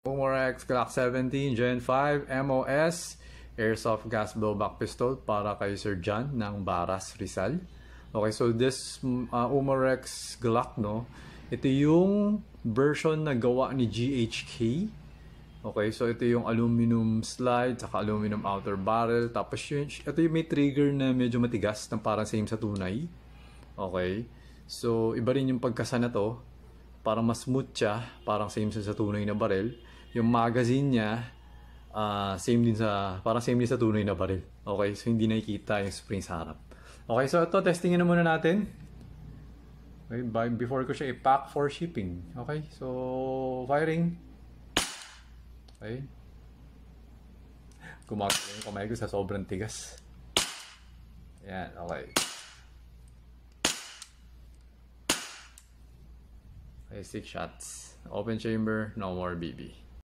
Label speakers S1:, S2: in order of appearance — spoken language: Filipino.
S1: Umorex Glock 17 Gen 5 MOS Airsoft Gas Blowback Pistol para kay Sir John ng Baras, Rizal. Okay, so this Umorex Glock, no, ito yung version na gawa ni GHK. Okay, so ito yung aluminum slide, saka aluminum outer barrel. Tapos ito yung may trigger na medyo matigas, na parang same sa tunay. Okay, so iba rin yung pagkasa na to. Parang mas smooth siya, parang same sa tunay na barrel. Yung magazine niya, parang same din sa tunay na barrel. Okay, so hindi nakikita yung spring sa harap. Okay, so ito, testingin na muna natin. Okay, before ko siya i-pack for shipping. Okay, so firing. Okay. Kumakain yung kamay ko sa sobrang tigas. Yan, okay. Okay, 6 shots. Open chamber, no more BB.